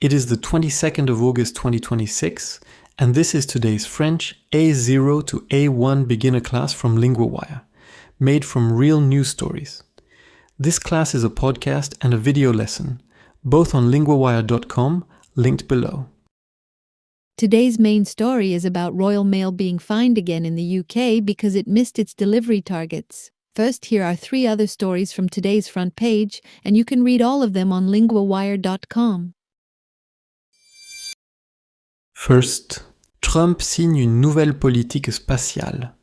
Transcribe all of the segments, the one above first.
It is the 22nd of August 2026, and this is today's French A0 to A1 beginner class from LinguaWire, made from real news stories. This class is a podcast and a video lesson, both on linguawire.com, linked below. Today's main story is about Royal Mail being fined again in the UK because it missed its delivery targets. First, here are 3 other stories from today's front page, and you can read all of them on linguawire.com. First, Trump signe une nouvelle politique spatiale.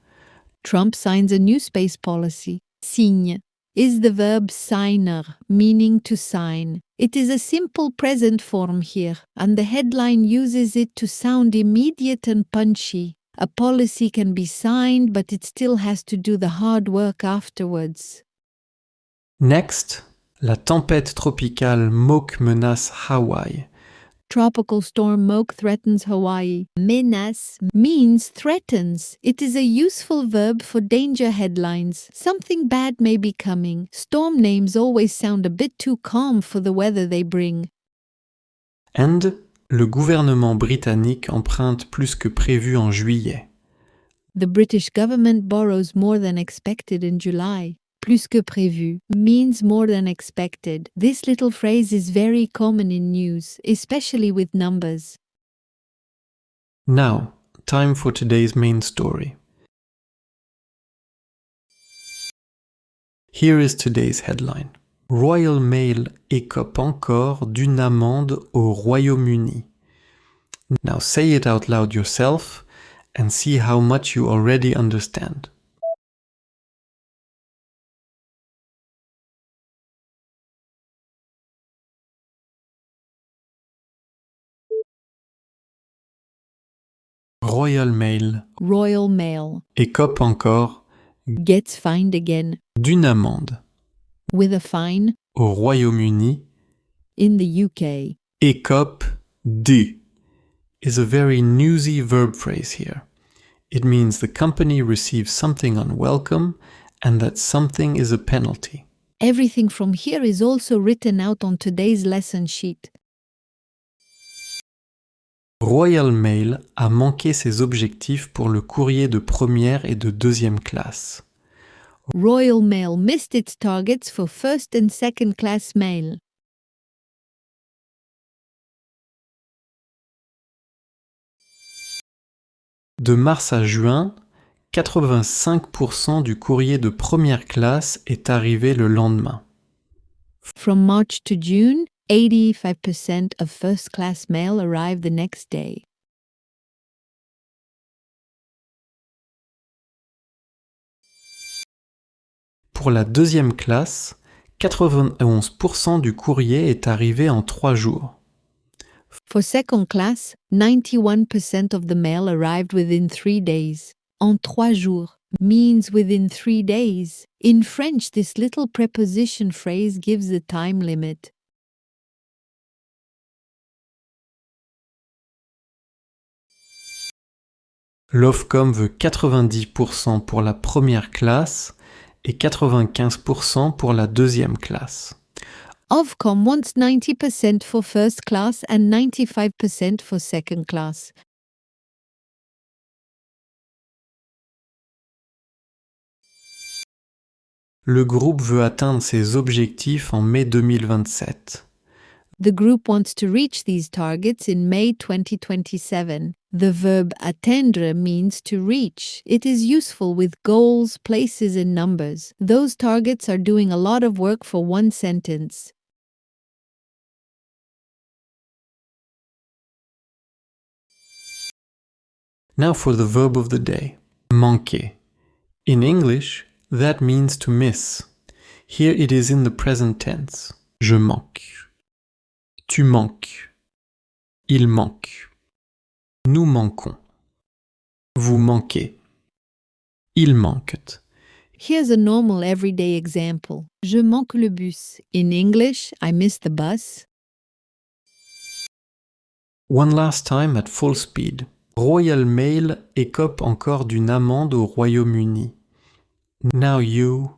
Trump signs a new space policy. Signe is the verb signer, meaning to sign. It is a simple present form here, and the headline uses it to sound immediate and punchy. A policy can be signed, but it still has to do the hard work afterwards. Next, la tempête tropicale Moke menace Hawaï. Tropical storm Moke threatens Hawaii. Menace means threatens. It is a useful verb for danger headlines. Something bad may be coming. Storm names always sound a bit too calm for the weather they bring. And le gouvernement britannique emprunte plus que prévu en juillet. The British government borrows more than expected in July. Plus que prévu means more than expected. This little phrase is very common in news, especially with numbers. Now, time for today's main story. Here is today's headline. Royal Mail écope encore d'une amende au Royaume-Uni. Now say it out loud yourself and see how much you already understand. Royal Mail Royal Mail écope encore gets fined again d'une amende with a fine au Royaume-Uni. in the UK. Écope de is a very newsy verb phrase here. It means the company receives something unwelcome and that something is a penalty. Everything from here is also written out on today's lesson sheet. Royal Mail a manqué ses objectifs pour le courrier de première et de deuxième classe. Royal Mail missed its targets for first and second class mail. De mars à juin, 85% du courrier de première classe est arrivé le lendemain. From March to June, 85% of first class mail arrived the next day. Pour la deuxième classe, 91% du courrier est arrivé en 3 jours. For second class, 91% of the mail arrived within 3 days. En 3 jours means within 3 days. In French, this little preposition phrase gives a time limit. L'Ofcom veut 90% pour la première classe et 95% pour la deuxième classe. Ofcom wants 90% for first class and 95% for second class. Le groupe veut atteindre ses objectifs en mai 2027. The group wants to reach these targets in May 2027. The verb atteindre means to reach. It is useful with goals, places, and numbers. Those targets are doing a lot of work for one sentence. Now for the verb of the day, manquer. In English, that means to miss. Here it is in the present tense. Je manque. Tu manques. Il manque. Nous manquons. Vous manquez. Ils manquent. Here's a normal everyday example. Je manque le bus. In English, I miss the bus. One last time at full speed. Royal Mail écope encore d'une amende au Royaume-Uni. Now you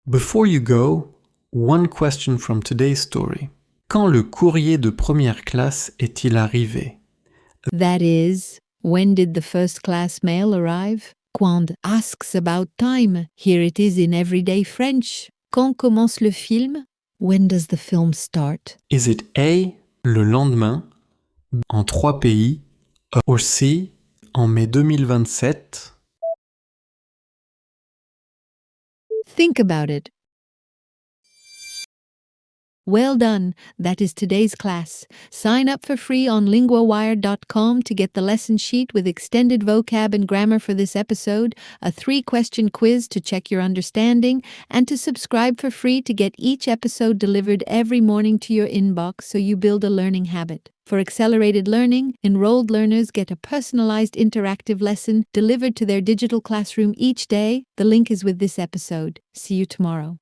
Before you go, one question from today's story. Quand le courrier de première classe est-il arrivé? That is, when did the first class mail arrive? Quand asks about time. Here it is in everyday French. Quand commence le film? When does the film start? Is it A, le lendemain, en 3 pays, or C, en mai 2027? Think about it. Well done. That is today's class. Sign up for free on linguawire.com to get the lesson sheet with extended vocab and grammar for this episode, a 3-question quiz to check your understanding, and to subscribe for free to get each episode delivered every morning to your inbox so you build a learning habit. For accelerated learning, enrolled learners get a personalized interactive lesson delivered to their digital classroom each day. The link is with this episode. See you tomorrow.